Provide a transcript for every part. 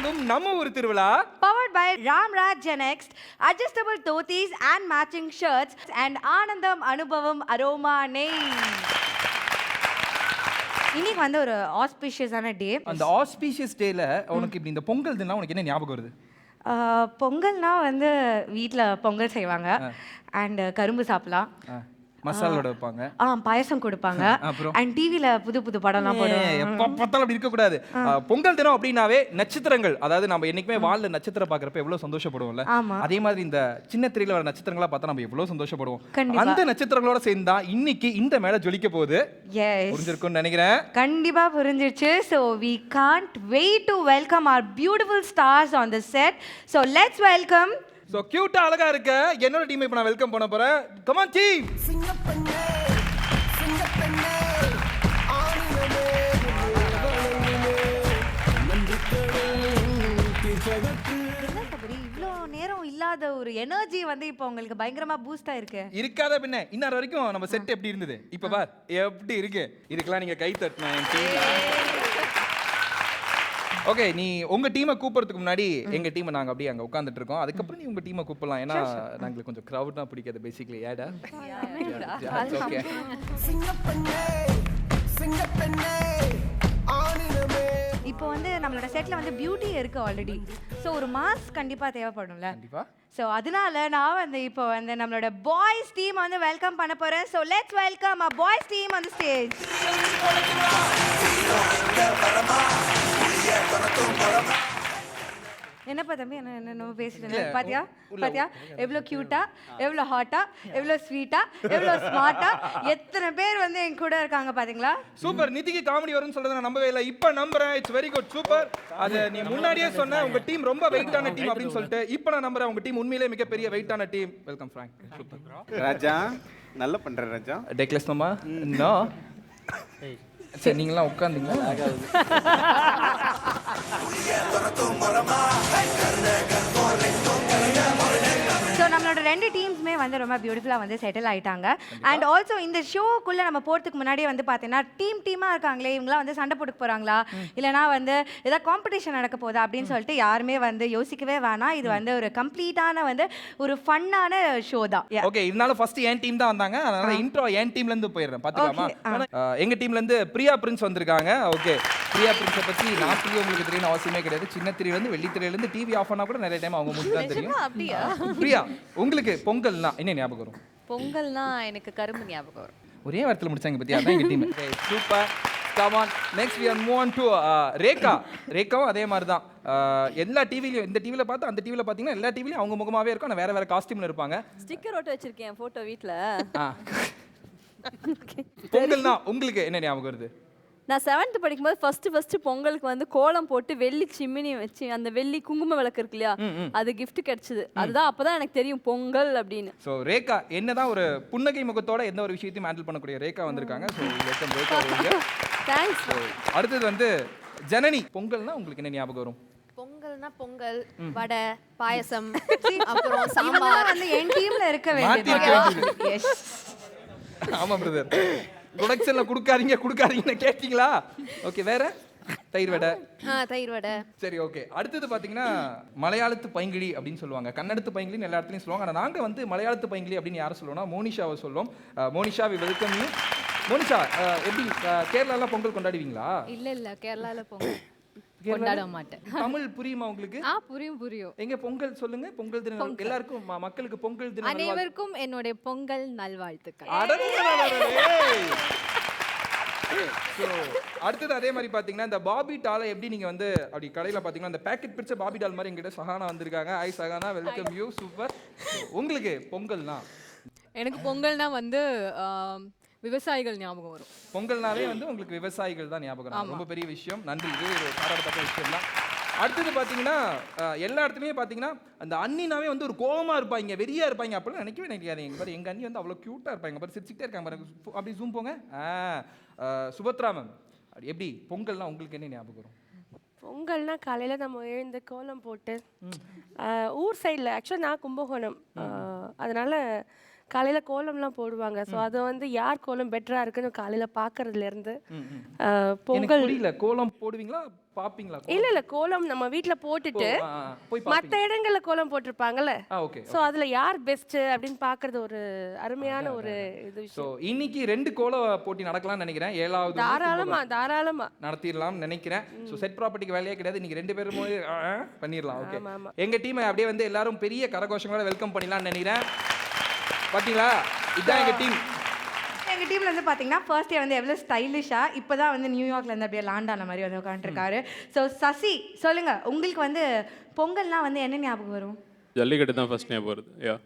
வழங்கும் நம்ம ஊர் திருவிழா Powered by Ramraj Genext, adjustable dhotis and matching shirts, and Anandam Anubhavam Aroma Ney. இன்னைக்கு வந்து ஒரு ஆஸ்பிஷியஸான டே. அந்த ஆஸ்பிஷியஸ் டேல உனக்கு இப்படி இந்த பொங்கல் தினம் உனக்கு என்ன ஞாபகம் வருது? பொங்கல்னா வந்து வீட்டில் பொங்கல் செய்வாங்க அண்ட் கரும்பு சாப்பிடலாம், மசாலோட வைப்பாங்க, பாயசம் கொடுப்பாங்க, அண்ட் டிவில புது புது படம்லாம் போடுவாங்க. எப்ப பார்த்தாலும் அப்படி இருக்க கூடாது. பொங்கல் தினம் அப்படினாவே நட்சத்திரங்கள், அதாவது நம்ம என்னைக்குமே வால்ல நட்சத்திரம் பார்க்கறப்ப எவ்வளவு சந்தோஷப்படுவோம்ல, அதே மாதிரி இந்த சின்ன திரையில வர நட்சத்திரங்களா பார்த்தா நம்ம எவ்வளவு சந்தோஷப்படுவோம். அந்த நட்சத்திரங்களோட சேர்ந்து தான் இன்னைக்கு இந்த மேல ஜொலிக்க போகுது. புரிஞ்சிருக்கும்னு நினைக்கிறேன். கண்டிப்பா புரிஞ்சிருச்சு. So we can't wait to welcome our beautiful stars on the set. So let's welcome. So கியூட்டா அழகா இருக்க என்னோட டீம் இப்ப நான் வெல்கம் பண்ண போறேன். Come on team. சிங்கப்பெண்ணே சிங்கப்பெண்ணே ஆனினமே இவ்வளோ நேரம் இல்லாத ஒரு எனர்ஜி வந்து இப்போ உங்களுக்கு பயங்கரமா பூஸ்ட் ஆயிருக்கு. இருக்காத பின்ன இன்னொரு வரைக்கும் நம்ம செட் எப்படி இருந்தது இப்ப பார் எப்படி இருக்கு. இதுக்கெல்லாம் நீங்க கை தட்டணும் என் டீம். ஓகே, நீ உங்க டீமை கூப்பிடுறதுக்கு முன்னாடி எங்க டீமை நாங்க அப்படியே அங்க உட்கார்ந்துட்டு இருக்கோம். அதுக்கப்புறம் நீ உங்க டீமை கூப்பிடலாம். ஏன்னா நாங்களுக்கு கொஞ்சம் கிரவுட்னா பிடிக்காது பேசிக்கலி. ஏடா ஓகே. சிங்கப்பெண்ணே சிங்கப்பெண்ணே ஆனினமே. இப்போ வந்து நம்மளோட செட்ல வந்து பியூட்டி இருக்கு ஆல்ரெடி. ஸோ ஒரு மாஸ் கண்டிப்பா தேவைப்படும்ல. கண்டிப்பா. ஸோ அதனால நான் வந்து இப்போ வந்து நம்மளோட பாய்ஸ் டீம் வந்து வெல்கம் பண்ண போறேன். So let's welcome our boys team on the stage. என்னப்பா தம்பி என்ன பேசுறேன் பாத்தியா பாத்தியா எவ்வளோ கியூட்டா, எவ்வளோ ஹாட்டா, எவ்வளோ ஸ்வீட்டா, எவ்வளோ ஸ்மார்ட்டா, எத்தனை பேர் வந்து என் கூட இருக்காங்க பாத்தீங்களா. சூப்பர். நிதிக்கு காமெடி வரும்னு சொல்றத நான் நம்பவே இல்லை. இப்போ நம்புறேன். It's very good. சூப்பர். அது நீ முன்னாடியே சொன்ன உங்க டீம் ரொம்ப வெயிட்டான டீம் அப்படின்னு சொல்லிட்டு இப்போ நான் நம்புறேன் உங்க டீம் உண்மையிலேயே மிகப்பெரிய வெயிட்டான team. Welcome Frank. Super Raja, நல்லா பண்ற ராஜா. டெக்லஸ் மாமா நோ. சரி நீங்களாம் உட்காந்தீங்களா? ஸோ நம்மளோட ரெண்டு டீம்ஸுமே வந்து ரொம்ப பியூட்டிஃபுல்லாக வந்து செட்டில் ஆகிட்டாங்க. அண்ட் ஆல்சோ இந்த ஷோக்குள்ளே நம்ம போகிறதுக்கு முன்னாடியே வந்து பார்த்தீங்கன்னா டீமாக இருக்காங்களே இவங்களாம் வந்து சண்டை போட்டுக்க போகிறாங்களா இல்லைனா வந்து ஏதாவது காம்படிஷன் நடக்க போதா அப்படின்னு சொல்லிட்டு யாருமே வந்து யோசிக்கவே வேணாம். இது வந்து ஒரு கம்ப்ளீட்டான வந்து ஒரு ஃபன்னான ஷோ தான். ஓகே, இருந்தாலும் ஃபர்ஸ்ட் என் டீம் தான் வந்தாங்க. அதனால இன்ட்ரோ என் டீம்லேருந்து போயிடுறேன். பார்த்துக்கலாமா? எங்கள் டீம்லேருந்து பிரியா பிரின்ஸ் வந்திருக்காங்க. ஓகே, பிரியா பிரின்ஸை பற்றி நான் சொல்லி உங்களுக்கு தெரியணும் அவசியமே கிடையாது. சின்ன திரையிலேருந்து வெள்ளி திரையிலேருந்து டிவி ஆஃப் பண்ணால் கூட நிறைய டைம் அவங்க மூஞ்சி தான் தெரியும். பிரியா, உங்களுக்கு பொங்கல்னா என்ன ஞாபகம் வரும்? பொங்கல்னா எனக்கு கரும்பு ஞாபகம் வரும். ஒரே வாரத்தில் முடிச்சாங்க பத்தி. அதான் எங்க team. Super. Come on, next we are move on to Rekha. ரேகாவும் அதே மாதிரி தான். எல்லா டிவிலையும் இந்த டிவில பார்த்து அந்த டிவில பார்த்தீங்கன்னா எல்லா டிவிலையும் அவங்க முகமாவே இருக்கும். ஆனால் வேற வேற காஸ்டியூம்ல இருப்பாங்க. ஸ்டிக்கர் ஒட்ட வச்சிருக்கேன் போட்டோ வீட்ல. பொங்கல்னா உங்களுக்கு என்ன ஞாபகம் வருது? நான் 7th படிக்கும்போது ஃபர்ஸ்ட் பொங்கலுக்கு வந்து கோலம் போட்டு வெள்ளி சிம்மினி வச்சு அந்த வெள்ளி குங்கும விளக்கு இருக்கு இல்லையா, அது கிஃப்ட் கிடைச்சது. அதுதான் அப்பதான் எனக்கு தெரியும் பொங்கல் அப்படின்னு. ஸோ ரேகா என்னதான் ஒரு புன்னகை முகத்தோட எந்த ஒரு விஷயத்தையும் ஹேண்டில் பண்ணக்கூடிய ரேகா வந்திருக்காங்க. So welcome Rekha. தேங்க்ஸ். அடுத்தது வந்து ஜனனி. பொங்கல்னா உங்களுக்கு என்ன ஞாபகம் வரும்? பொங்கல்னா பொங்கல், வடை, பாயசம், அப்புறம் சாம்பார் வந்து என் டீம்ல இருக்க வேண்டியது. ஆமா பிரதர். ப்ரொடக்ஷன்ல குடுக்காதீங்கன்னு கேட்டீங்களா? ஓகே, வேற தயிர் வடை. தயிர் வடை. சரி, ஓகே. அடுத்தது பாத்தீங்கன்னா மலையாளத்து பைங்கிளி அப்படின்னு சொல்லுவாங்க. கன்னடத்து பைங்கிலின்னு எல்லா இடத்துலையும் சொல்லுவாங்க. ஆனால் நாங்கள் வந்து மலையாளத்து பைங்கிளி அப்படின்னு யாரை சொல்லுவோம்னா மோனிஷாவை சொல்லுவோம். Monisha, we welcome you. Monisha, எப்படி கேரளால பொங்கல் கொண்டாடுவீங்களா? இல்ல கேரளால பொங்கல் கொண்டாட மாட்டேன். தமிழ் புரியுமா உங்களுக்கு? புரியும். எங்க பொங்கல் சொல்லுங்க. பொங்கல் தினம் எல்லாருக்கும் மக்களுக்கு பொங்கல் தினம் அனைவருக்கும் என்னுடைய பொங்கல் நல்வாழ்த்துக்கள். அடுத்தது அதே மாதிரி பாத்தீங்கன்னா இந்த பாபி டாலை எப்படி நீங்க வந்து அப்படி கடையில பாத்தீங்கன்னா அந்த பேக்கெட் பிடிச்ச பாபி டால் மாதிரி எங்கிட்ட சஹானா வந்திருக்காங்க. Hi Sahana, welcome you. Super. உங்களுக்கு பொங்கல்னா? எனக்கு பொங்கல்னா வந்து விவசாயிகள் ஞாபகம் வரும். பொங்கல்னாவே வந்து உங்களுக்கு விவசாயிகள் தான் ஞாபகம் வரும். ரொம்ப பெரிய விஷயம். நன்றி. இது ஒரு பாராட்டத்தக்க விஷயம் தான். அடுத்தது பார்த்தீங்கன்னா எல்லா இடத்துலையுமே பார்த்தீங்கன்னா அந்த அண்ணினாவே வந்து ஒரு கோவமாக இருப்பாங்க, வெறியா இருப்பாங்க. அப்படிலாம் நினைக்கவே நினைக்காது. எங்கள் பாரு எங்கள் அண்ணி வந்து அவ்வளோ க்யூட்டாக இருப்பாங்க. பாரு சிரிச்சுக்கிட்டே இருக்காங்க பாருங்க. அப்படி ஜூம் போங்க. சுபத்ரா மேம், எப்படி பொங்கல்னா உங்களுக்கு என்ன ஞாபகம் வரும்? பொங்கல்னா காலையில் நம்ம எழுந்து கோலம் போட்டு ஊர் சைடில், ஆக்சுவலாக நான் கும்பகோணம், அதனால் காலையில் கோலம்லாம் போடுவாங்க ஸோ அதை வந்து யார் கோலம் பெட்டராக இருக்குன்னு காலையில் பார்க்கறதுலேருந்து எனக்கு பொங்கல் புரியல, கோலம் போடுவீங்களா பாப்பீங்களா? இல்லை கோலம் நம்ம வீட்டில் போட்டுட்டு போய் மற்ற இடங்களில் கோலம் போட்டிருப்பாங்கல்ல ஓகே. ஸோ அதில் யார் பெஸ்ட்டு அப்படின்னு பார்க்கறது ஒரு அருமையான ஒரு இது ஸோ விஷயம். இன்னைக்கு 2 கோல போட்டி நடக்கலாம்னு நினைக்கிறேன். 7வது தாராளமா நடத்திடலாம்னு நினைக்கிறேன். ஸோ செட் ப்ராப்பர்ட்டிக்கு வேலையே கிடையாது, இன்னைக்கு 2 பேரும் பண்ணிடலாம். ஓகே, ஆமா, ஆமா. எங்க டீமை அப்படியே வந்து எல்லாரும் பெரிய கரகோஷங்களோட வெல்கம் பண்ணிடலாம்னு நினைக்கிறேன். பாத்தீங்களா, இதுதான் எங்க டீம். எங்க டீம்ல வந்து பாத்தீங்கன்னா ஃபர்ஸ்ட் டே வந்து எவ்வளவு ஸ்டைலிஷா இப்பதான் வந்து நியூயார்க்ல இருந்து அப்படியே லாண்ட் ஆன மாதிரி வந்து உட்காந்துருக்காரு. ஸோ சசி சொல்லுங்க, உங்களுக்கு வந்து பொங்கல்னா வந்து என்ன ஞாபகம் வரும்? ஜல்லிக்கட்டு தான் ஃபர்ஸ்ட் ஞாபகம் வருது. Yeah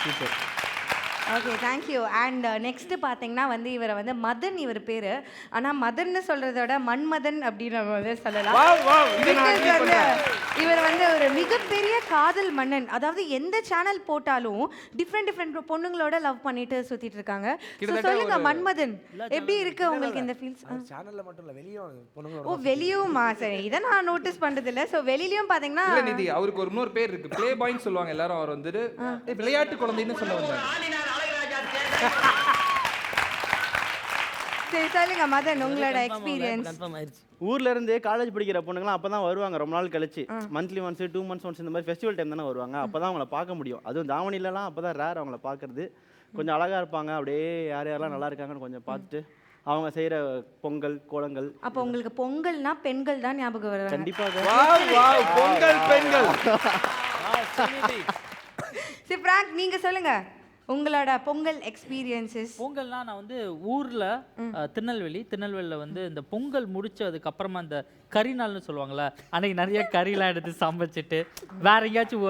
super. Okay, thank you. And next பார்த்தீங்கன்னா வந்து இவரை வந்து மதன் இவர் பேர். ஆனால் மதன்னு சொல்கிறத விட மன்மதன் அப்படின்னு நம்ம வந்து சொல்லலாம். Because வந்து இவர் வந்து ஒரு மிகப்பெரிய காதல் மன்னன். அதாவது எந்த சேனல் போட்டாலும் டிஃப்ரெண்ட் பொண்ணுங்களோட லவ் பண்ணிட்டு சுற்றிட்டு இருக்காங்க. So சொல்லுங்க மன்மதன், எப்படி இருக்கு உங்களுக்கு இந்த ஃபீல்ஸ்? சேனல்ல மட்டும் இல்ல வெளியும் பொண்ணுங்க ஓ வெளியுமா? சரி, இதை நான் நோட்டீஸ் பண்ணுறது இல்லை. ஸோ வெளியிலையும் பார்த்தீங்கன்னா இல்ல நிதி, அவருக்கு ஒரு இன்னொரு பேர் இருக்கு, ப்ளே பாய்ன்னு சொல்லுவாங்க எல்லாரும். அவர் வந்துட்டு விளையாட்டு குழந்தைன்னு சொல்ல வந்தாங்க. சரி சொல்லுங்க மதன், உங்களோட எக்ஸ்பீரியன்ஸ். ஊர்ல இருந்து காலேஜ் படிக்கிற பொண்ணுங்களாம் அப்பதான் வருவாங்க, ரொம்ப நாள் கழிச்சு. மந்த்லி ஒன்ஸ் 2 months ஒன்ஸ் இந்த மாதிரி ஃபெஸ்டிவல் டைம் தானே வருவாங்க. அப்பதான் அவங்கள பார்க்க முடியும். அதுவும் தாவணிலலாம் அப்பதான் ரேர் அவங்கள பார்க்கறது. கொஞ்சம் அழகா இருப்பாங்க, அப்படியே யார் யாரெல்லாம் நல்லா இருக்காங்கன்னு கொஞ்சம் பார்த்துட்டு அவங்க செய்யற பொங்கல் கோலங்கள். அப்போ உங்களுக்கு பொங்கல்னா பெண்கள் தான் ஞாபகம் வருவாங்க. கண்டிப்பாக. வாவ் வாவ், பொங்கல் பெண்கள். சரி பிராங்க், நீங்க சொல்லுங்க உங்களோட பொங்கல் எக்ஸ்பீரியன்சஸ். பொங்கல்னா நான் வந்து ஊரில் திருநெல்வேலியில் வந்து இந்த பொங்கல் முடிச்சதுக்கு அப்புறமா இந்த கறி நாள்னு சொல்லுவாங்கள்ல, அன்னைக்கு நிறைய கறிலாம் எடுத்து சமைச்சிட்டு வேற எங்கேயாச்சும்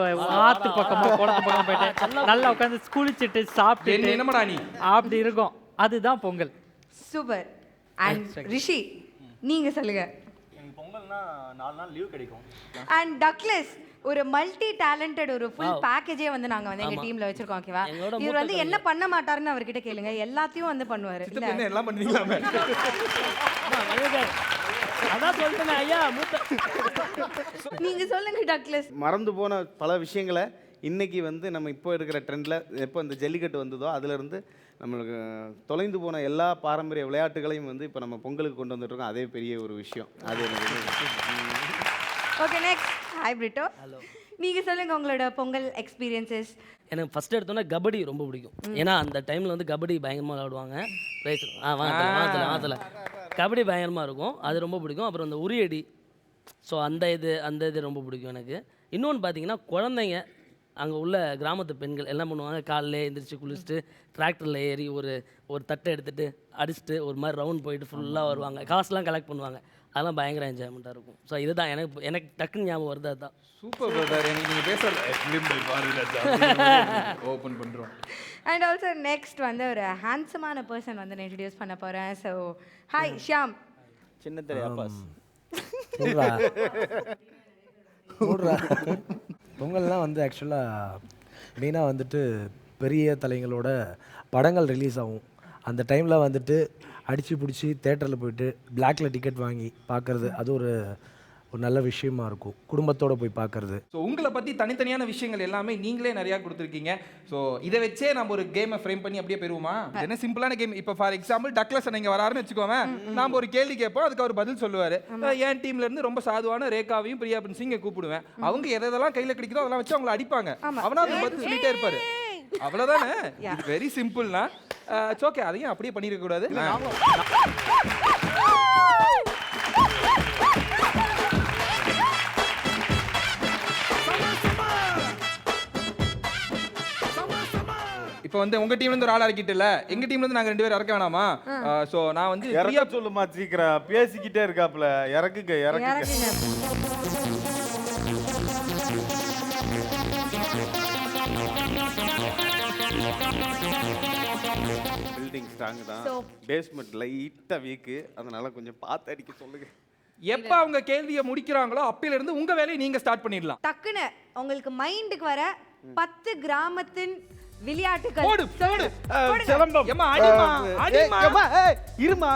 ஆற்று பக்கமாக குளத்து பக்கம் போயிட்டு நல்லா உட்காந்து குளிச்சுட்டு சாப்பிட்டு என்னமடா நீ அப்படி இருக்கும். அதுதான் பொங்கல். சூப்பர். அண்ட் ரிஷி நீங்க சொல்லுங்க. எனக்கு பொங்கல்னா 4 நாள் லீவ் கிடைக்கும். அண்ட் டக்ளஸ், ஒரு மல்டி டேலண்டட் ஒரு ஃபுல் பேக்கேஜே வந்து நாங்க வந்து எங்க டீம்ல வச்சிருக்கோம். ஓகேவா, இவர் வந்து என்ன பண்ண மாட்டாருன்னு அவர்கிட்ட கேளுங்க, எல்லாத்தையும் வந்து பண்ணுவாரு. என்ன எல்லாம் பண்ணுவீங்களாமே? அதான் சொல்றேன் ஐயா. நீங்க சொல்லுங்க டக்ளஸ். மறந்து போன பல விஷயங்களை இன்னைக்கு வந்து நம்ம இப்போ இருக்கிற ட்ரெண்டில் எப்போ இந்த ஜல்லிக்கட்டு வந்ததோ அதுலேருந்து நம்மளுக்கு தொலைந்து போன எல்லா பாரம்பரிய விளையாட்டுகளையும் வந்து இப்போ நம்ம பொங்கலுக்கு கொண்டு வந்துட்டுருக்கோம். அதே பெரிய ஒரு விஷயம். அது ஓகே, நெக்ஸ்ட். ஹாய் பிரிட்டோ. நீங்க சொல்லுங்க உங்களோட பொங்கல் எக்ஸ்பீரியன்சஸ். எனக்கு ஃபஸ்ட் எடுத்தோன்னா கபடி ரொம்ப பிடிக்கும். ஏன்னா அந்த டைமில் வந்து கபடி பயங்கரமாக விளையாடுவாங்க. வாங்கல கபடி பயங்கரமாக இருக்கும், அது ரொம்ப பிடிக்கும். அப்புறம் அந்த உரியடி, ஸோ அந்த இது ரொம்ப பிடிக்கும் எனக்கு. இன்னொன்று பார்த்தீங்கன்னா குழந்தைங்க அங்கே உள்ள கிராமத்து பெண்கள் என்ன பண்ணுவாங்க, காலையில் எழுந்திரிச்சு குளிச்சுட்டு டிராக்டரில் ஏறி ஒரு தட்டை எடுத்துகிட்டு அடிச்சுட்டு ஒரு மாதிரி ரவுண்ட் போயிட்டு ஃபுல்லாக வருவாங்க, காசுலாம் கலெக்ட் பண்ணுவாங்க. அதெல்லாம் பயங்கர என்ஜாய்மெண்ட்டாக இருக்கும். ஸோ இதுதான் எனக்கு டக்குன்னு ஞாபகம் வருது. அதுதான் சூப்பர் பிரதர். எனக்கு நீங்கள் பேசுறது ஓப்பன் பண்ணுறோம். அண்ட் ஆல்சோ நெக்ஸ்ட் வந்து ஒரு ஹேண்ட்ஸமான பர்சன் வந்து நான் இன்ட்ரடியூஸ் பண்ண போகிறேன். So hi Shyam. சின்ன தெரியாப்பாஸ். பொங்கல்லாம் வந்து ஆக்சுவலாக மெயினாக வந்துட்டு பெரிய தலைங்களோட படங்கள் ரிலீஸ் ஆகும். அந்த டைமில் வந்துட்டு அடித்து பிடிச்சி தேட்டரில் போயிட்டு பிளாக்கில் டிக்கெட் வாங்கி பார்க்குறது, அது ஒரு நல்ல விஷயமா இருக்கும், குடும்பத்தோடு போய் பார்க்குறது. ஸோ உங்களை பற்றி தனித்தனியான விஷயங்கள் எல்லாமே நீங்களே நிறையா கொடுத்துருக்கீங்க. ஸோ இதை வச்சே நம்ம ஒரு கேமை ஃப்ரேம் பண்ணி அப்படியே பெறுவோமா? என்ன சிம்பிளான கேம். இப்போ ஃபார் எக்ஸாம்பிள் டக்ளஸ் நீங்கள் வராருன்னு வச்சுக்கோங்க, நாம் ஒரு கேள்வி கேட்போம், அதுக்கு அவர் பதில் சொல்லுவார். என் டீம்ல இருந்து ரொம்ப சாதுவான ரேகாவையும் பிரியா பிரின்சிங்க கூப்பிடுவேன். அவங்க எதெல்லாம் கையில் கிடைக்குதோ அதெல்லாம் வச்சு அவங்களை அடிப்பாங்க. அவனா அது பதில் சொல்லிட்டே இருப்பாரு. அவ்வளோதானே, வெரி சிம்பிள்னா. ஓகே, அதையும் அப்படியே பண்ணிருக்க கூடாது. இப்போ வந்து உங்க டீம்ல இருந்து ஒரு ஆள் இறக்கிட்டல, எங்க டீம்ல இருந்து நாங்க 2 பேர் இறக்க வேணாமா? சோ நான் வந்து பிரியா சொல்லுமா, சீக்கிரம் பேசிக்கிட்டே இருக்காப்ல. இறக்குங்க. பில்டிங் ஸ்ட்ராங் தான், பேஸ்மெண்ட் லைட்டா வீக், அதனால கொஞ்சம் பார்த்து அடிக்க சொல்லுங்க. எப்ப அவங்க கேள்வியை முடிக்கிறாங்களோ அப்பையில இருந்து உங்க வேலையை நீங்க ஸ்டார்ட் பண்ணிடலாம். டக்குன்னு உங்களுக்கு மைண்டுக்கு வர 10 கிராமத்தின் விளையாட்டுகள் போடு போடு சிலம்பம் ஏம்மா அடிமா அடிமா இருமா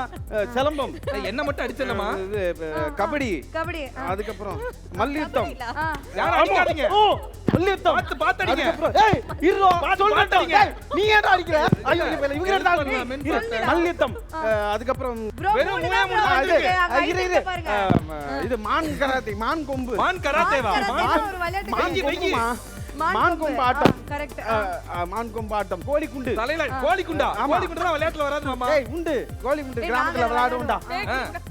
சிலம்பம் என்ன மட்டும் அடிச்சலமா இது கபடி கபடி அதுக்கப்புறம் மல்யுத்தம் யாரும் அடிக்காதீங்க மல்யுத்தம் பார்த்து பார்த்து அடிங்க அதுக்கப்புறம் ஏய் இருடா சொல்றேன் நீ ஏன்டா அடிக்கிற ஐயோ இவங்க ரெண்டு தான் மல்யுத்தம் அதுக்கப்புறம் வெறும் மூணே மூணு தான் இருக்கு. இது மான் கராத்தே மான் கொம்பு மான் கராத்தேவா ஒரு விளையாட்டு மான் வைக்கி. மான் கொம்பு ஆட்டம் கரெக்ட் மான் கொம்பு ஆட்டம் கோழி குண்டு தலையில கோழி குண்டா கோழி குண்டு தான் விளையாட்டுல வராது மாமா ஏய் உண்டு கோழி குண்டு கிராமத்துல விளையாடுவோம்டா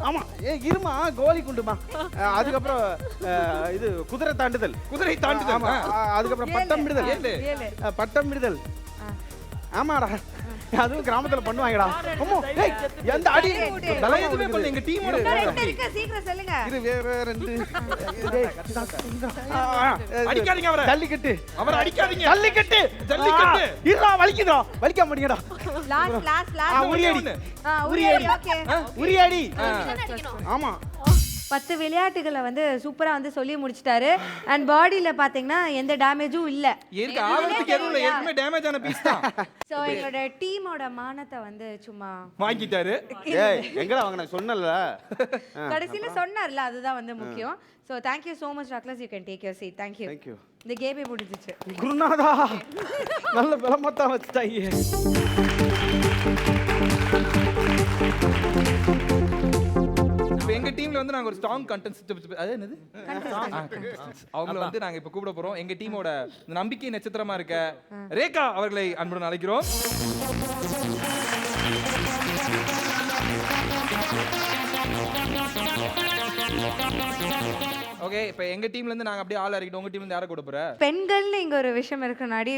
ஆமா ஏய் இருமா கோலி குண்டுமா அதுக்கப்புறம் இது குதிரை தாண்டுதல் குதிரை தாண்டுதல் ஆமா அதுக்கப்புறம் பட்டம் விடுதல் பட்டம் விடுதல் ஆமாடா அதுவும் கிராமத்துல பண்ணுவாங்கடா அம்மா ஏய் எந்த அடி தலையதுமே பண்ணல எங்க டீமோட இருக்கு சீக்கிரம் சொல்லுங்க இது வேற ரெண்டு அடிக்காதீங்க அவரை ஜல்லிக்கட்டு அவரை அடிக்காதீங்க ஜல்லிக்கட்டு ஜல்லிக்கட்டு இருடா வலிக்குதா வலிக்க மாட்டீங்கடா லாஸ்ட் உரியடி உரியடி ஓகே உரியடி ஆமா 10 விளையாட்டுகளை வந்து சூப்பரா வந்து சொல்லி முடிச்சிட்டாரு அண்ட் பாடியில பாத்தீங்கன்னா எந்த டேமேஜும் இல்ல இருக்கு ஆவரத்துக்கு எதுவும் இல்ல ஏற்கனவே டேமேஜ் ஆன பீஸ் தான் சோ எங்களோட டீமோட மானத்தை வந்து சும்மா வாங்கிட்டாரு ஏய் எங்கடா வாங்குன சொன்னல கடைசில சொன்னார்ல அதுதான் வந்து முக்கியம் so thank you so much Douglas you can take your seat thank you இந்த கேமே முடிஞ்சிச்சு குருநாதா நல்ல பலமத்தா வச்சிட்டாங்க இப்போ எங்க டீம்ல வந்து நாங்க ஒரு ஸ்ட்ராங் கண்டெஸ்ட் அது என்னது அவங்கள வந்து நாங்க இப்ப கூப்பிட போறோம் எங்க டீமோட நம்பிக்கை நட்சத்திரமா இருக்க ரேகா அவர்களை அன்புடன் அழைக்கிறோம் ஓகே இப்போ எங்க டீம்ல இருந்து நாங்க அப்படியே ஆள் இறக்கிட்டோம் உங்க டீம்ல இருந்து யாரை கூப்பிட போற பெண்கள்னு இங்க ஒரு விஷயம் இருக்கனாடி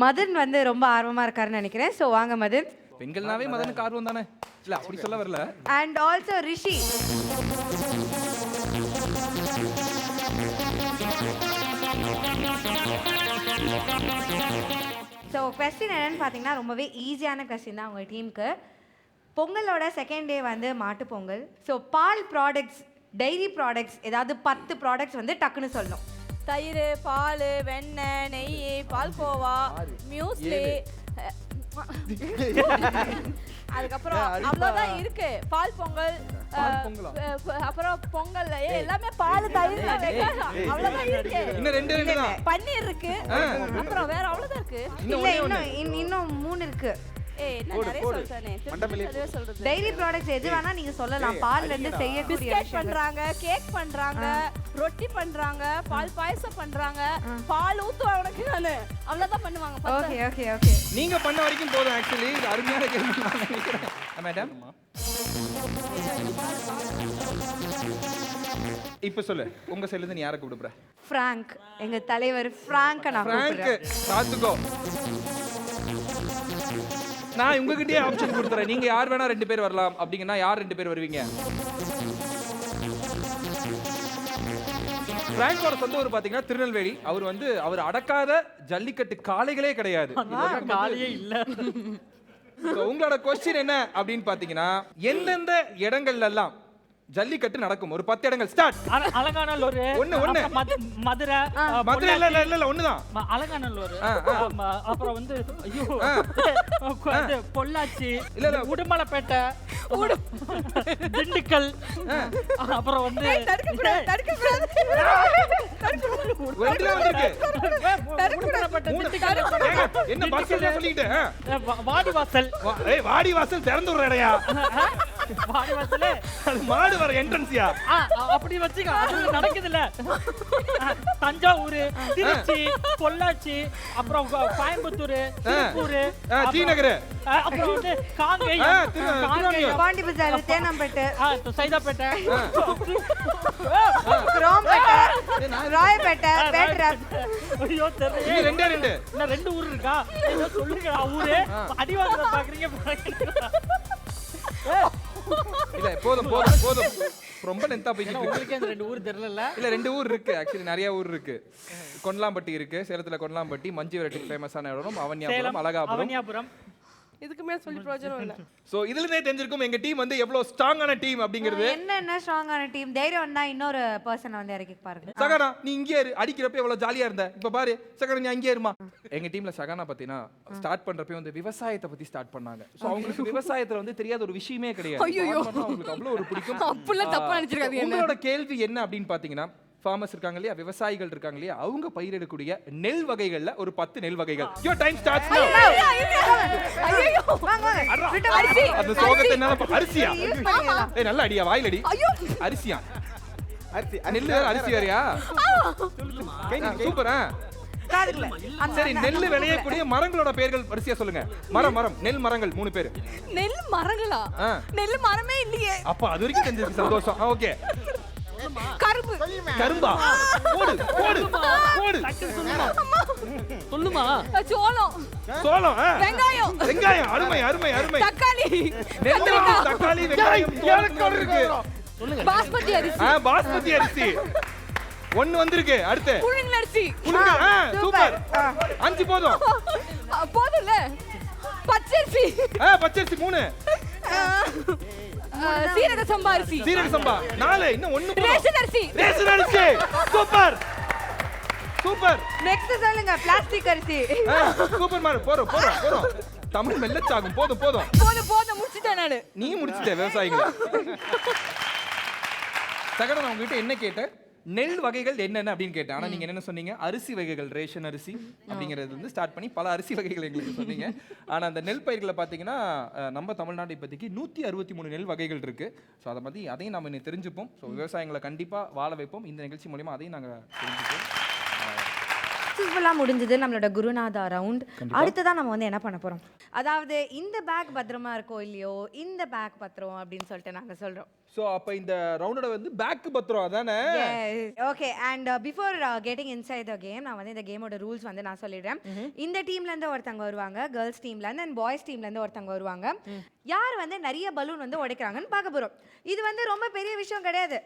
மதன் வந்து ரொம்ப ஆர்வமா இருக்காருன்னு நினைக்கிறேன் சோ வாங்க மதன் பெண்கள்னாவே மதனுக்கு ஆர்வம் தானே இல்ல அப்படி சொல்ல வரல and also Rishi so question என்னன்னு பார்த்தீங்கன்னா ரொம்பவே ஈஸியான கொஸ்டின் தான் உங்கள் டீமுக்கு பொங்கலோட செகண்ட் டே வந்து மாட்டு பொங்கல் ஸோ பால் ப்ராடக்ட்ஸ் டைரி ப்ராடக்ட்ஸ் ஏதாவது 10 ப்ராடக்ட்ஸ் வந்து டக்குன்னு சொல்லணும் தயிர் பால் வெண்ணெய் நெய் பால்கோவா மியூஸ்லி அதுக்கப்புறம் அவ்வளோதான் இருக்கு பால் பொங்கல் அப்புறம் பொங்கல் எல்லாமே பால் தயிர் அவ்வளோதான் இருக்கு இன்னும் ரெண்டு தான் பன்னீர் இருக்கு அப்புறம் வேற அவ்வளோதான் இருக்கு இல்லை இன்னும் 3 இருக்கு டைரி ப்ராடக்ட்ஸ் எது வேணா நீங்க சொல்லலாம் பால்ல இருந்து செய்யக்கூடிய பிஸ்கட் பண்றாங்க கேக் பண்றாங்க ரொட்டி பண்றாங்க பால் பாயசம் பண்றாங்க பால் ஊத்துவாங்க உனக்கு நானு அவ்வளவுதான் பண்ணுவாங்க ஓகே ஓகே ஓகே நீங்க பண்ண வரைக்கும் போதும் ஆக்சுவலி இது அருமையான கேள்வி நான் நினைக்கிறேன் மேடம் இப்ப சொல்லு உங்க சைடுல இருந்து நீ யாரை கூப்பிடுற ஃப்ராங்க் எங்க தலைவர் ஃப்ராங்க் நான் ஃப்ராங்க் சாத்துக்கோ நான் உங்ககிட்டயே ஆப்ஷன் கொடுத்துறேன் நீங்க யார் வேணா 2 பேர் வரலாம் அப்படிங்கன்னா யார் 2 பேர் வருவீங்க பிராங்கோட சொந்த ஊர் பாத்தீங்கன்னா திருநெல்வேலி அவர் அடக்காத ஜல்லிக்கட்டு காளைகளே கிடையாது காலையே இல்ல உங்களோட கொஸ்டின் என்ன அப்படின்னு பாத்தீங்கன்னா எந்தெந்த இடங்கள்ல எல்லாம் ஜல்லிக்கட்டு நடக்கும் ஒரு 10 இடங்கள் ஸ்டார்ட் அலங்காநல்லூர் ஒண்ணு மதுரை மதுரை இல்ல ஒண்ணுதான் அலங்காநல்லூர் அப்புறம் வந்து ஐயோ பொள்ளாச்சி இல்ல உடுமலைப்பேட்டை திண்டுக்கல் அப்புறம் வந்து என்ன பஸ் சொல்லிட்டு வாடிவாசல் வாடிவாசல் திறந்து விடுற இடையா வாடிவாசல் மாடு வர என்ட்ரன்ஸ்யா அப்படி வச்சுக்க அது நடக்குதுல்ல தஞ்சாவூர் திருச்சி பொள்ளாச்சி அப்புறம் கோயம்புத்தூர் திருப்பூர் டி நகர் அப்புறம் வந்து காங்கேயம் பாண்டி பஜார் தேனாம்பேட்டை சைதாப்பேட்டை கிராம்பேட்டை ராயப்பேட்டை பேட்டராப் ஐயோ தெரியல ரெண்டு இன்னும் 2 ஊர் இருக்கா ஏதோ சொல்லுங்க ஊரு அடிவாங்க பாக்குறீங்க இல்ல போதும் ரொம்ப லென்த்தா போயிட்டு உங்களுக்கு அந்த 2 ஊர் தெரியல இல்ல 2 ஊர் இருக்கு ஆக்சுவலி நிறைய ஊர் இருக்கு கொண்டலாம்பட்டி இருக்கு சேலத்துல கொண்டலாம்பட்டி மஞ்சு விரட்டுக்கு ஃபேமஸான இடம் அவனியாபுரம் அழகாபுரம் அவனியாபுரம் இதுக்கு மேல சொல்லி பிரயோஜனம் இல்லை. சோ இதுல இருந்தே தெரிஞ்சிருக்கும் எங்க டீம் வந்து எவ்வளவு ஸ்ட்ராங்கான டீம் அப்படிங்கிறது. என்ன ஸ்ட்ராங்கான டீம், தைரியம் தான். இன்னொரு பர்சனை வந்து இறக்கி பாருங்க. சகானா நீ இங்கே இரு, அடிக்கிறப்ப எவ்வளவு ஜாலியா இருந்த, இப்ப பாரு சகானா நீ அங்கே இருமா. எங்க டீம்ல சகானா பாத்தீங்கன்னா ஸ்டார்ட் பண்றப்ப வந்து விவசாயத்தை பத்தி ஸ்டார்ட் பண்ணாங்க. சோ அவங்களுக்கு விவசாயத்துல வந்து தெரியாத ஒரு விஷயமே கிடையாது. அவங்களுக்கு அவ்வளவு ஒரு பிடிக்கும். அப்படிலாம் தப்பா நினைச்சிருக்காதீங்க. உங்களோட கேள்வி என்ன அப்படின்னு பாத்தீங்கன்னா, ஃபார்மர்ஸ் இருக்காங்க இல்லையா, விவசாயிகள் இருக்காங்க இல்லையா, அவங்க பயிரிடக்கூடிய நெல் வகைகள்ல ஒரு 10 நெல் வகைகள். யுவர் டைம் ஸ்டார்ட்ஸ் நவ. அந்த சோகத்தை என்னால அரிசியா? ஏய் நல்ல அடியா, வாயில அடி. அரிசியா? அரிசி நெல் வேற அரிசி வேறயா? சூப்பரா. சரி, நெல் விளையக்கூடிய மரங்களோட பெயர்கள் வரிசையா சொல்லுங்க. மரம் நெல் மரங்கள் 3 பேர். நெல் மரங்களா? நெல் மரமே இல்லையே. அப்ப அது வரைக்கும் தெரிஞ்சிருக்கு, சந்தோஷம். ஓகே. கரும்பா? போடு. சொல்லுமா. சோளம். வெங்காயம். அருமை. தக்காளி. தக்காளி, வெங்காயம், தோல் இருக்கு. சொல்லுங்க. பாஸ்மதி அரிசி. ஒன்னு வந்திருக்கு. அடுத்து புழுங்கலரிசி. சூப்பர். 5 போதும். போதும்ல. பச்சரிசி. பச்சரிசி 3. சீரக சம்பா அரிசி. 4. இன்னும் 1 போதும். ரேஷன் அரிசி. சூப்பர். நெக்ஸ்ட் சொல்லுங்க. பிளாஸ்டிக் அரிசி. சூப்பர் மார். போறோம். தமிழ் மெல்லச்சாகும். போதும். முடிச்சிட்டேன் நானு. நீ முடிச்சிட்ட விவசாயிகள். சகட நான் உங்ககிட்ட என்ன கேட்டேன், நெல் வகைகள் என்னென்ன அப்படின்னு கேட்டேன். ஆனா நீங்க என்ன சொன்னீங்க, அரிசி வகைகள், ரேஷன் அரிசி அப்படிங்கிறது வந்து ஸ்டார்ட் பண்ணி பல அரிசி வகைகள் எங்களுக்கு சொன்னீங்க. ஆனா அந்த நெல் பயிர்களை பார்த்தீங்கன்னா நம்ம தமிழ்நாடு இப்போதைக்கு 163 நெல் வகைகள் இருக்கு. ஸோ அதை பற்றி அதையும் நம்ம இன்னும் தெரிஞ்சுப்போம். ஸோ விவசாயிகளை கண்டிப்பாக வாழ வைப்போம். இந்த நிகழ்ச்சி மூலிமா அதையும் நாங்கள் தெரிஞ்சுப்போம். சக்ஸஸ்ஃபுல்லாக முடிஞ்சது நம்மளோட குருநாதா ரவுண்ட். அடுத்ததான் நம்ம வந்து என்ன பண்ண போகிறோம், அதாவது இந்த பேக் பத்திரமா இருக்கோ இல்லையோ, இந்த பேக் பத்திரம் அப்படின்னு சொல்லிட்டு நாங்கள் சொல்கிறோம். ஸோ அப்போ இந்த ரவுண்டோட வந்து பேக் பத்திரம் அதானே? Okay. And before getting inside the game, நான் வந்து இந்த கேமோட ரூல்ஸ் வந்து நான் சொல்லிடுறேன். இந்த டீம்லேருந்து ஒருத்தவங்க வருவாங்க, கேர்ள்ஸ் டீம்லேருந்து அண்ட் பாய்ஸ் டீம்லேருந்து ஒருத்தவங்க வருவாங்க. யார் வந்து நிறைய பலூன் வந்து உடைக்கிறாங்கன்னு பார்க்க போகிறோம். இது வந்து ரொம்ப பெரிய விஷயம் கிடையாது.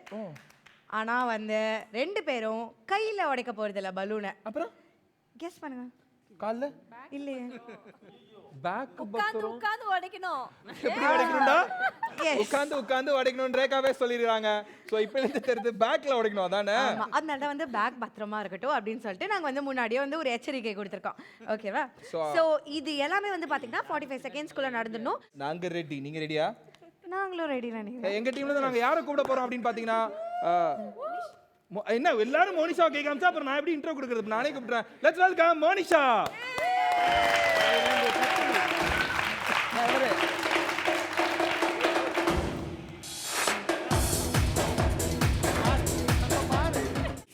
ஆனால் வந்து 2 பேரும் கையில் உடைக்க போகிறதில்ல பலூனை. அப்புறம் கெஸ் பண்ணுங்க. கால்ல இல்லையே. பேக் உட்கார்ந்து உடைக்கணும். எப்படி உடைக்கணும்டா? உட்கார்ந்து உடைக்கணும் ரேகாவே சொல்லிடுறாங்க. சோ இப்போ இருந்து தெரியுது பேக்ல உடைக்கணும் அதானே? ஆமா, அதனால வந்து பேக் பத்திரமா இருக்கட்டும் அப்படின்னு சொல்லிட்டு நாங்க வந்து முன்னாடியே வந்து ஒரு எச்சரிக்கை கொடுத்திருக்கோம். ஓகேவா? சோ இது எல்லாமே வந்து பாத்தீங்கன்னா 45 செகண்ட்ஸ்க்குள்ள நடந்துடணும். நாங்க ரெடி. நீங்க ரெடியா? நாங்களும் ரெடி நினைக்கிறேன். எங்க டீம்ல இருந்து நாங்க யாரை கூப்பிட போறோம் அப்படின்னு பாத்தீங்கன்னா, என்ன எல்லாரும் மோனிஷா கேட்காமச்சா அப்புறம் நான் எப்படி இன்ட்ரோ கொடுக்கிறது? நானே கூப்பிடுறேன். Let's welcome Monisha.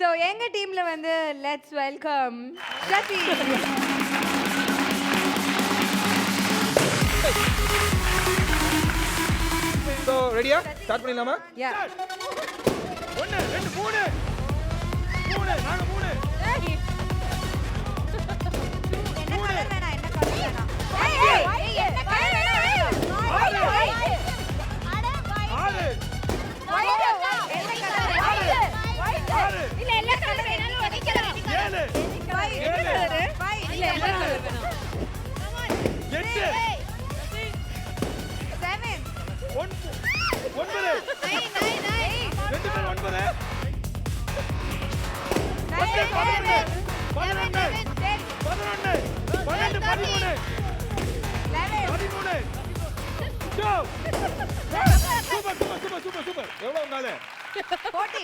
சோ எங்க டீம்ல வந்து லெட்ஸ் வெல்கம் சசி. சோ ரெடியா? ஸ்டார்ட் பண்ணிடலாமா? யா. 1 2 3 நாங்க 3. என்ன கலர் வேணா, என்ன கலர் வேணா? ஏய் என்ன கலர் வேணா? ஆறு. என்ன கலர் வேணா? இல்ல எல்லா கலர் வேணாலும் உடைக்கலாம். 7 என்ன கலர்? இல்ல எல்லா கலர் வேணா. 8 7 9 2 பேர் 9 சூப்பர். எவ்வளவு உங்கால? 14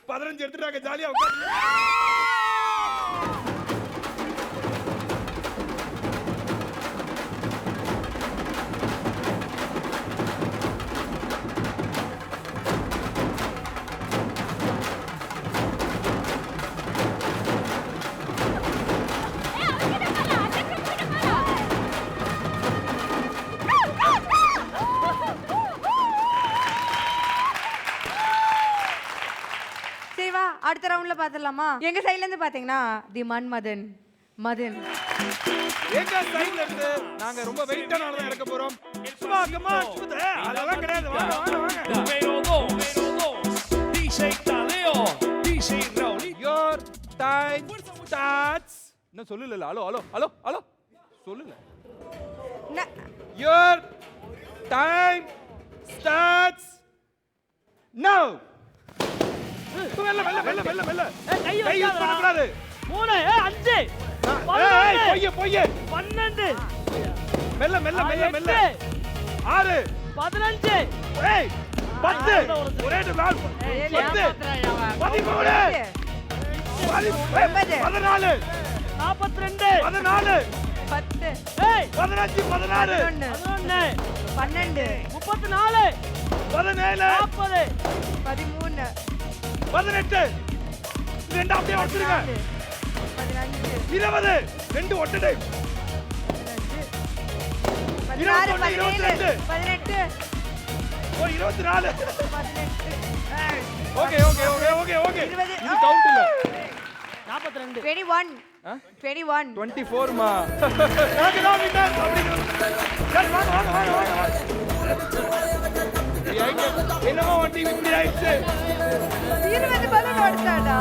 15 எடுத்துட்டாங்க. ஜாலியா உட்கார்ந்து. சரி வா, அடுத்த ரவுண்ட்ல பாத்துடலாமா? எங்க சைடுல இருந்து பாத்தீங்கன்னா தி மதன் எங்க சைடுல இருந்து நாங்க ரொம்ப வெயிட்டான ஆளு தான் இறக்க போறோம். சும்மா கமா சுத்த அதெல்லாம் கிடையாது. Your time starts. என்ன சொல்லல? ஹலோ சொல்லல. Your time starts now. மெல்ல. கை யூஸ் பண்ணக்கூடாது. 3 5 பொய்யே. 12 மெல்ல. 6 15 ஏய் 10 ஒரே நாள் 10 13 14 42 14 10 ஏய் 15 16 11 12 34 17 40 13 18 ரெண்டு அப்படியே வச்சிருங்க 15 20 ரெண்டு ஒட்டடை 16 17 18 ஓ 24 18 ஓகே 20 இது கவுண்ட் இல்ல 42 21 21 24 மா நாங்க தான் வின்னர் அப்படிங்க சரி வாங்க என்னமோ வண்டி இப்படி ஆயிடுச்சு 20 பலூன் ஓடிச்சாடா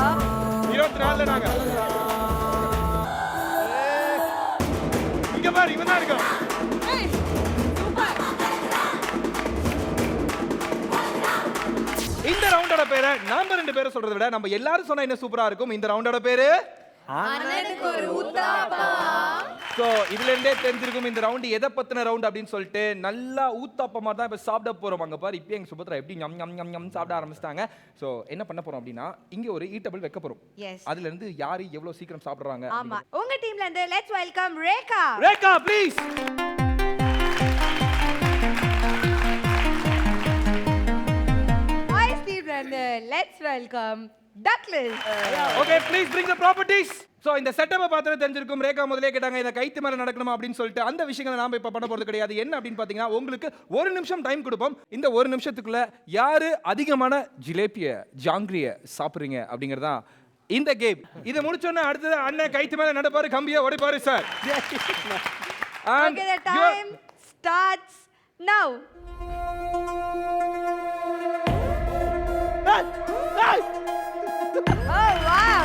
24ல நாங்க இங்க பாரு இவன் தான் இருக்கான் இந்த ரவுண்டோட பேரை நாம ரெண்டு பேரும் சொல்றதை விட நம்ம எல்லாரும் சொன்னா என்ன சூப்பரா இருக்கும். இந்த ரவுண்டோட பேரு சோ இதுல இருந்தே தெரிஞ்சிருக்கும் இந்த ரவுண்ட் எதை பத்தின ரவுண்ட் அப்படின்னு சொல்லிட்டு. நல்லா ஊத்தாப்பமா தான் இப்ப சாப்பிட போறோம். அங்க பாரு இப்ப எங்க சுபத்ரா எப்படி ஞம் சாப்பிட ஆரம்பிச்சிட்டாங்க. சோ என்ன பண்ண போறோம் அப்படின்னா இங்க ஒரு ஈட்டபிள் வைக்க போறோம். அதுல இருந்து யாரு எவ்வளவு சீக்கிரம் சாப்பிடுறாங்க. ஆமா உங்க டீம்ல இருந்து let's welcome Rekha. Rekha please. Boys டீம்ல இருந்து let's welcome Douglas. Okay please bring the properties. So இந்த செட்டப்பை பார்த்தா தெரிஞ்சிருக்கும். ரேகா முதலே கேட்டாங்க இந்த கைத்து மேல நடக்கணுமா அப்படின்னு சொல்லிட்டு. அந்த விஷயங்களை நாம இப்ப பண்ண போறது கிடையாது. என்ன அப்படின்னு பாத்தீங்கன்னா உங்களுக்கு 1 நிமிஷம் டைம் கொடுப்போம். இந்த 1 நிமிஷத்துக்குள்ள யாரு அதிகமான ஜிலேபிய ஜாங்கிரிய சாப்பிடுறீங்க அப்படிங்கறதா இந்த கேம். இத முடிச்சோன்னா அடுத்து அண்ணன் கைத்து மேல நடப்பாரு, கம்பியை உடைப்பாரு sir. Okay, the time starts now. Oh wow.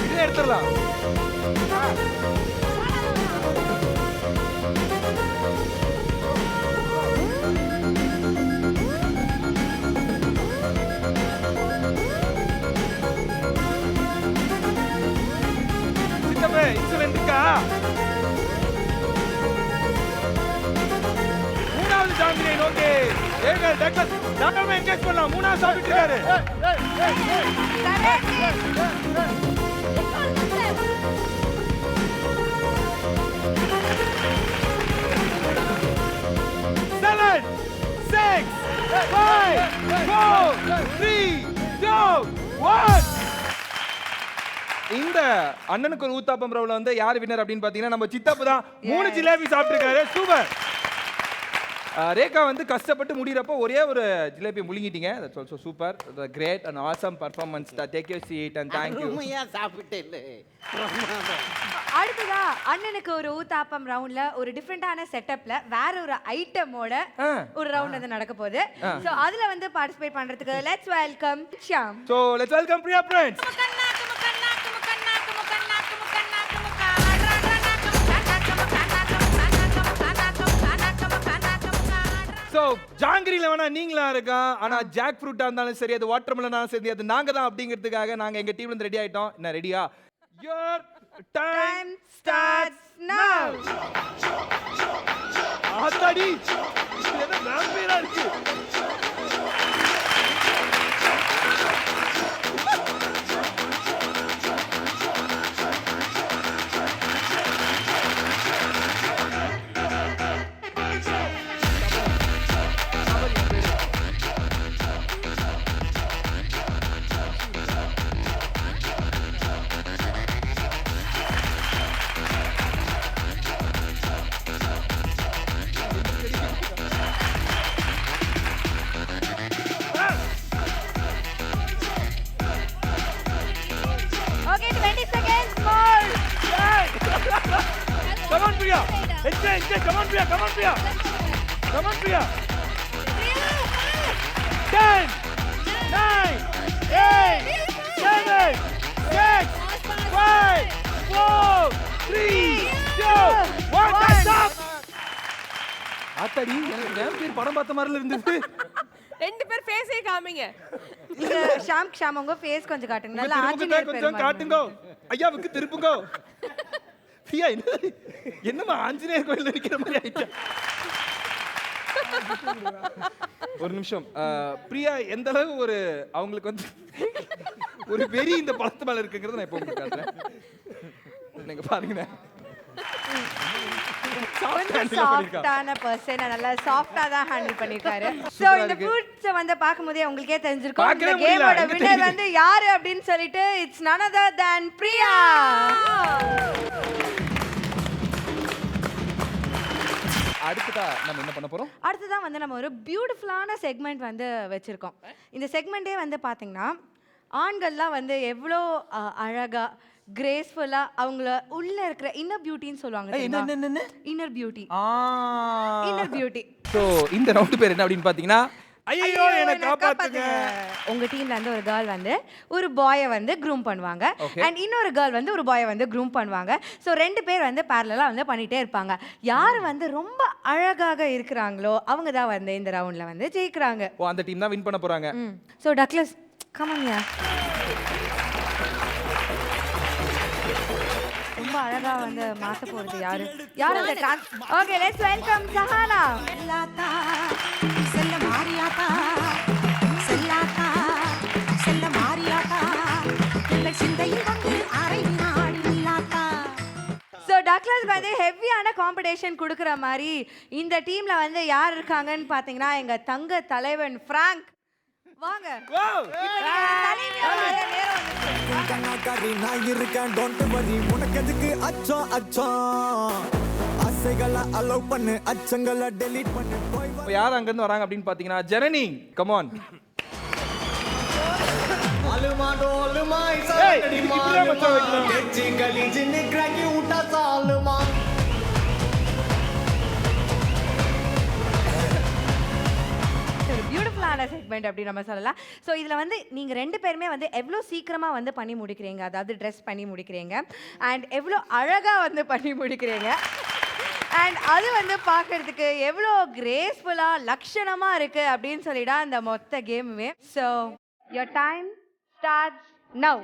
இதை எடுத்துடலாம். சித்தப்பே இன்சுலின் இருக்கா? மூணாவது ஜாங்கிரி ஓகே. ஏங்க டக்ளஸ் நாம என்கேஜ் பண்ணலாம். மூணாவது சாப்பிட்டு இருக்காரு. Seven, 6, 5, 4, 3, 2, 1. இந்த அண்ணனுக்கு ஒரு ஊத்தாப்பம் ரவுல வந்து யார் வின்னர் அப்படின்னு பாத்தீங்கன்னா நம்ம சித்தப்பு தான். 3 ஜிலேபி சாப்பிட்டுருக்காரு. சூப்பர். ரேகா வந்து கஷ்டப்பட்டு முடியறப்போ ஒரே ஒரு ஜிலேபி முழுங்கிட்டீங்க. That's also super. Great and awesome performance. Take you seat and thank you. அடுத்ததா அண்ணனுக்கு ஒரு ஊத்தாப்பம் ரவுண்ட்ல ஒரு டிஃபரெண்டான செட்டப்ல வேற ஒரு ஐட்டமோட ஒரு ரவுண்ட் வந்து நடக்க போகுது. சோ அதுல வந்து பார்ட்டிசிபேட் பண்றதுக்கு let's welcome Sham. So let's welcome Priya friends. So ஜாங்கிரியில் வேணா நீங்களா இருக்கா, ஆனால் ஜாக் ஃப்ரூட்டாக இருந்தாலும் சரி, அது வாட்டர்மெலனாலும் சரி, அது நாங்கள் தான் அப்படிங்கிறதுக்காக நாங்கள் எங்கள் டீம்லேருந்து ரெடி ஆகிட்டோம். என்ன ரெடியா? Your time starts now. ஆத்தாடி இது என்ன வேம்பயரா இருக்கு. Come on, Priya. Come on, Priya. Come on, Priya. Come on, Priya. 10, 9, 8, 7, 6, 5, 4, 3, 2, 1. That's up. ஆத்தாடி எனக்கு வேம்பயர் படம் பார்த்த மாதிரில இருந்தது. ரெண்டு பேர் ஃபேஸே காமிங்க. நீங்க ஷாம் உங்க ஃபேஸ் கொஞ்சம் காட்டுங்க. நல்லா திருப்புங்க, ஆஞ்சநேயர் கொஞ்சம் காட்டுங்க. ஐயாவுக்கு திருப்புங்க. பிரியா என்னமா ஆஞ்சநேயர் கோயில்ல நிக்கிற மாதிரி ஆயிடுச்சு. ஒரு நிமிஷம். பிரியா எந்த அளவு ஒரு அவங்களுக்கு வந்து ஒரு வெறி இந்த படத்து மேல இருக்குங்கிறத நான் இப்போ உங்களுக்கு காட்டுறேன். நீங்க பாருங்க. சாஃப்ட்டான பர்சன், நல்லா சாஃப்ட்டா தான் ஹேண்டில் பண்ணிருக்காரு. சோ இந்த ஃபுட்ஸ் வந்து பாக்கும்போதே உங்களுக்கே தெரிஞ்சிருக்கும் இந்த கேமோட வின்னர் வந்து யாரு அப்படினு சொல்லிட்டு it's none other than Priya. அடுத்ததா நம்ம என்ன பண்ண போறோம்? அடுத்ததா வந்து நம்ம ஒரு பியூட்டிஃபுல்லான செக்மெண்ட் வந்து வச்சிருக்கோம். இந்த செக்மெண்டே வந்து பாத்தீங்கன்னா ஆண்கள்லாம் வந்து எவ்வளோ அழகா கிரேஸ்ஃபுல்லா அவங்கள உள்ள இருக்கிற இன்னர் பியூட்டின்னு சொல்லுவாங்க. என்ன inner beauty. Inner beauty. So இந்த ரவுண்ட் பேர் என்ன அப்படினு பாத்தீங்கன்னா ஐயோ என்ன காப்பாத்துங்க. உங்க டீம்ல இருந்து ஒரு கேர்ள் வந்து ஒரு பாயை வந்து க்ரூம் பண்ணுவாங்க அண்ட் இன்னொரு கேர்ள் வந்து ஒரு பாயை வந்து க்ரூம் பண்ணுவாங்க. ஸோ ரெண்டு பேர் வந்து பேரலா வந்து பண்ணிட்டே இருப்பாங்க. யார் வந்து ரொம்ப அழகாக இருக்கிறாங்களோ அவங்க தான் வந்து இந்த ரவுண்ட்ல வந்து ஜெயிக்கிறாங்க. ஓ அந்த டீம் தான் வின் பண்ண போறாங்க. ஸோ டக்ளஸ் கம் ஆன் யா. ரொம்ப அழகா வந்து மாத்த போறது யாரு அந்த ஓகே லெட்ஸ் வெல்கம் சஹானா. செல்ல மாரியாத்தா செல்லாத்தா செல்ல மாரியாத்தா பிள்ளை சிந்தையில் வந்து அரை நாடி நில்லாத்தா. ஸோ டக்ளஸ்க்கு வந்து ஹெவியான காம்படிஷன் கொடுக்குற மாதிரி இந்த டீம்ல வந்து யார் இருக்காங்கன்னு பார்த்தீங்கன்னா எங்க தங்க தலைவன் ஃப்ராங்க். வாங்க. நான் இருக்கேன் டோன்ட் வரி உனக்கு எதுக்கு அச்சம் அச்சம் ஆசைகளை அலோவ் பண்ணு அச்சங்களை டெலீட் பண்ணு. இப்போ யார் அங்க இருந்து வராங்க அப்படின்னு பாத்தீங்கன்னா ஜெனனி கம் ஆன். அலுமா டோலுமா இசடி மாலுமா கெச்சி கலிஜி நிக்ராக்கி உட்டா சாலுமா. பியூட்டிஃபுல்லான செக்மெண்ட் அப்படி நம்ம சொல்லலாம். ஸோ இதில் வந்து நீங்கள் ரெண்டு பேருமே வந்து எவ்வளோ சீக்கிரமாக வந்து பண்ணி முடிக்கிறீங்க, அதாவது ட்ரெஸ் பண்ணி முடிக்கிறீங்க அண்ட் எவ்வளோ அழகாக வந்து பண்ணி முடிக்கிறீங்க அண்ட் அது வந்து பார்க்கறதுக்கு எவ்வளோ கிரேஸ்ஃபுல்லாக லக்ஷணமாக இருக்குது அப்படின்னு சொல்லிட்டா அந்த மொத்த கேமுமே. So your time starts now.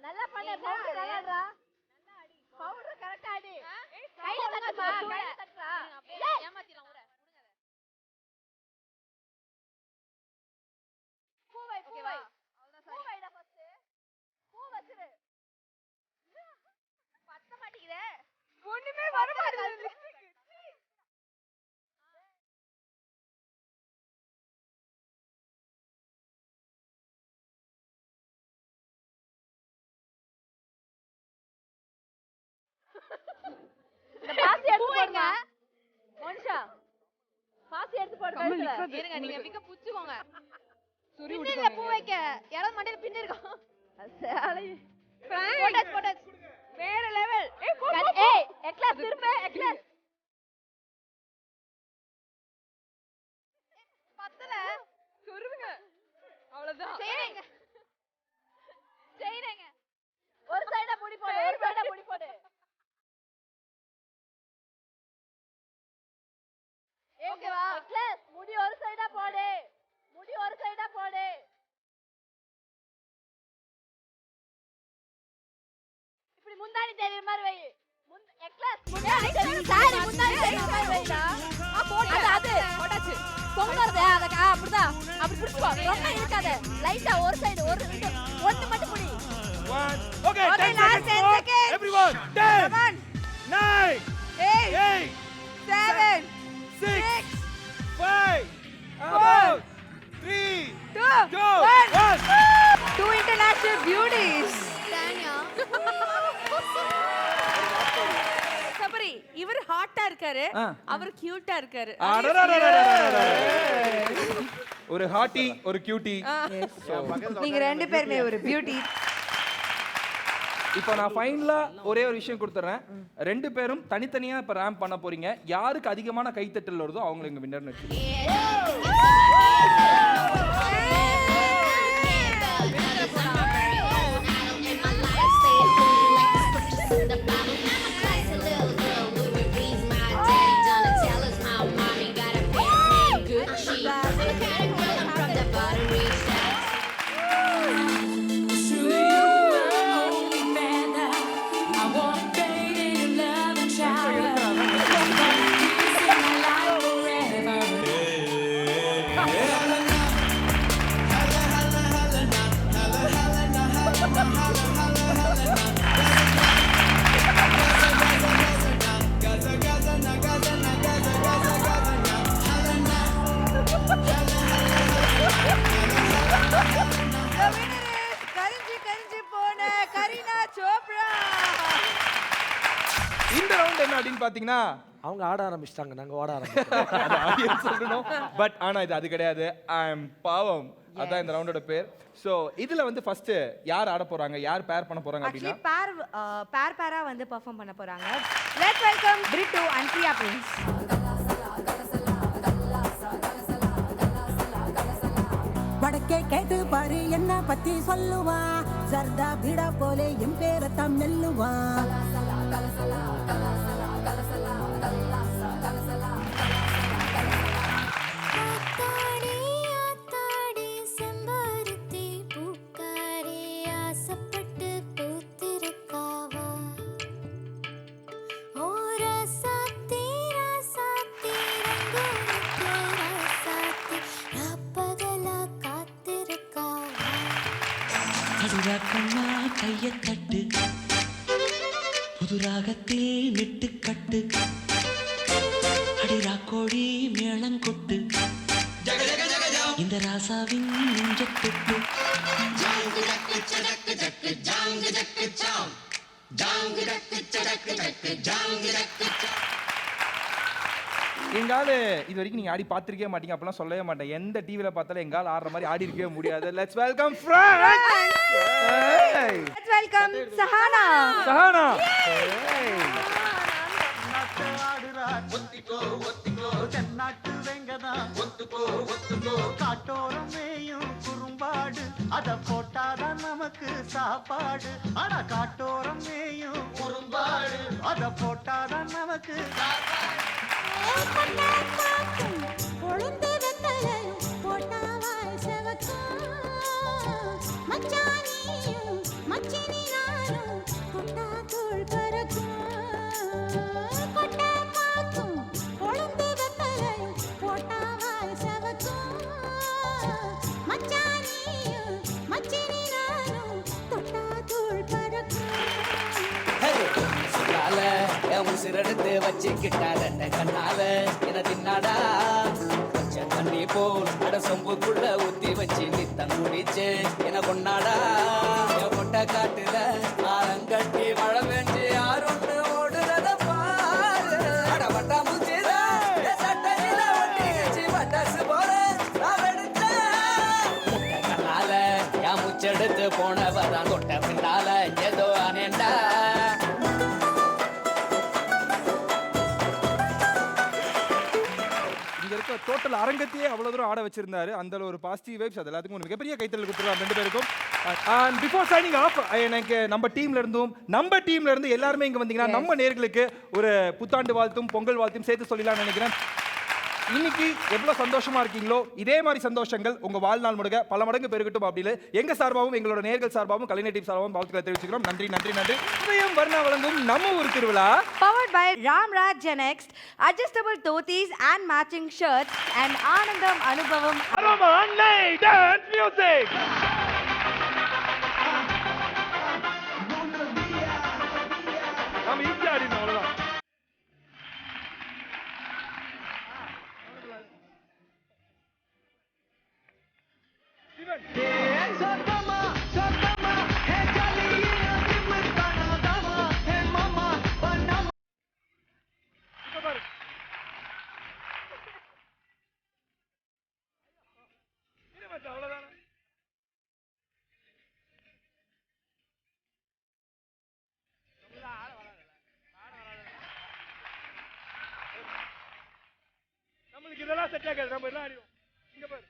நல்லா பண்ணு பவுடர் நல்லாடா. பவுடர் கரெக்ட்டா அடி. கையில தட்டுமா கையில தட்டுறா. அப்படியே ஏமாத்திரலாம் ஊர. பூ வை பூ வை. அவ்வளவுதான் சாரி. பூ வைடா ஃபர்ஸ்ட். பூ வச்சிரு. பத்த மாட்டீங்களே. ஒண்ணுமே வர மாட்டேங்குது. இந்த பாசி எடுத்து போடுங்க. மோனிஷா பாசி எடுத்து போடு கழுத்துல. இருங்க நீங்க விக்க புச்சுவோங்க. பின்னில பூ வைக்க யாராவது மண்டையில பின்னி இருக்கும். சாலை போட்டஸ் வேற லெவல். ஏய் எக்லாஸ் திரும்ப எக்லாஸ். பத்தல சொருவுங்க. அவ்வளவுதான். செய்றீங்க. ஒரு சைடா முடி போடு. ஒரு சைடா முடி போடு. ஓகேவா? எக்லாஸ் முடி ஒரு சைடா போடு. முடி ஒரு சைடா போடு. முந்தானி தெரியுற மாதிரி வை. எக்லாஸ் முந்தானி தெரியுற சாரி முந்தானி தெரியுற மாதிரி வைடா. அது போட்டாச்சு. பொங்கறது அப்படிதான். அப்படி பிடிச்சுக்கோ. ரொம்ப இருக்காத. லைட்டா ஒரு சைடு ஒன்னு மட்டும் புடி. Okay, Okay, 10 last 10 seconds. seconds. Everyone, 10, Come on. 9, 8, 7, 6, 5, 4, 3, 2, 1. 2 international beauties. Sabari இவர் ஹாட்டா இருக்காரு ஆ. அவர் கியூட்டா இருக்காரு. ஒரு ஹாட்டி ஒரு கியூட்டி. நீங்க ரெண்டு பேருமே ஒரு பியூட்டி. இப்போ நான் ஃபைனலா ஒரே ஒரு விஷயம் கொடுத்துறேன். ரெண்டு பேரும் தனித்தனியா இப்ப ரேம்ப் பண்ண போறீங்க. யாருக்கு அதிகமான கைத்தட்டல் வருதோ அவங்க இங்க வின்னர்னு வச்சுக்கோங்க. The winner is கரிஞ்சு போன கரீனா சோப்ரா. இந்த ரவுண்ட் என்ன அப்படின்னு பாத்தீங்கன்னா அவங்க ஆட ஆரம்பிச்சிட்டாங்க, நாங்கள் ஓட ஆரம்பிச்சோம். அது audience சொல்லணும். பட் ஆனா இது அது கிடையாது. ஐ அம் பாவம். அதான் இந்த ரவுண்டோட பேர். ஸோ இதுல வந்து ஃபர்ஸ்ட் யார் ஆட போறாங்க, யார் பேர் பண்ண போறாங்க Actually அப்படின்னா பேரா வந்து பெர்ஃபார்ம் பண்ண போறாங்க. Let's welcome Britu and Priya Prince. வடக்கே கேட்டு பாரு என்ன பத்தி சொல்லுவா, சர்தா பீடா போலே என் பேரத்தான் மெல்லுவா. கண்ணா கைய தட்டு, புது ராகத்தில் நெட்டு கட்டு, அடிரா கோழி மேளங்கொட்டு, இந்த ராசாவின் நெஞ்சத்தொட்டு. எங்கால இது வரைக்கும் நீங்க ஆடி பார்த்திருக்கவே மாட்டீங்க, அப்பெல்லாம் சொல்லவே மாட்டேன். எந்த டிவில பார்த்தாலும் எங்கால ஆடுற மாதிரி ஆடி இருக்கவே முடியாது. Let's welcome Frank. Let's welcome Sahana. Sahana. ஒத்திக்கோ ஒத்திக்கோ தென்னாட்டு வெங்கதா, ஒத்துக்கோ ஒத்துக்கோ காட்டோரம் மேயும் குறும்பாடு, அத போட்டாதான் நமக்கு சாப்பாடு. ஆனா காட்டோரம் மேயும் குறும்பாடு, அத போட்டாதான் நமக்கு சாப்பாடு. உசிரெடுத்து வச்சுக்கிட்டார கண்ணால என தின்னாடா, கொஞ்சம் தண்ணி போல் அட சொம்புக்குள்ள ஊத்தி வச்சு நித்தம் குடிச்சு என கொண்டாடா. கொட்ட காட்டுல ஆரங்கட்டி மழை பெஞ்சு யாருன்னு ஓடுறத பாரு, அட வட்டா முச்சிதா சட்டையில ஒட்டி வச்சு பட்டாசு போற கண்ணால என் முச்செடுத்து போனவதான் தொட்ட பின்னால ஏதோ அனேண்டா. டோட்டல் அரங்கத்தையே அவ்வளவு தூரம் ஆட வச்சிருந்தாரு. அந்த ஒரு பாசிட்டிவ் வைப்ஸ், அது எல்லாத்துக்கும் ஒரு மிகப்பெரிய கைத்தறல் கொடுத்துருவாங்க ரெண்டு பேருக்கும். அண்ட் பிஃபோர் சைனிங் ஆஃப், எனக்கு நம்ம டீம்ல இருந்து எல்லாருமே இங்க வந்தீங்கன்னா நம்ம நேர்களுக்கு ஒரு புத்தாண்டு வாழ்த்தும் பொங்கல் வாழ்த்தும் சேர்த்து சொல்லலாம்னு நினைக்கிறேன். இன்னைக்கு எவ்வளவு சந்தோஷமா இருக்கீங்களோ இதே மாதிரி சந்தோஷங்கள் உங்க வாழ்நாள் முழுக்க பல மடங்கு பெருகட்டும் அப்படின்னு எங்க சார்பாகவும் எங்களோட நேர்கள் சார்பாகவும் கலைஞர் டீம் சார்பாகவும் வாழ்த்துக்களை தெரிவிச்சுக்கிறோம். நன்றி நன்றி நன்றி. இதயம் வர்ணா வழங்கும் நம்ம ஊர் திருவிழா powered by Ramraj Genext, adjustable dhotis and matching shirts and Anandam Anubhavam Aroma Annai Dance Music. நாம ஈஸியா ஆடினோம் அவ்வளவுதான். நம்மளுக்கு இதெல்லாம் செட் ஆகாது. நம்ம எல்லாம் அறிவோம். இங்க பாரு.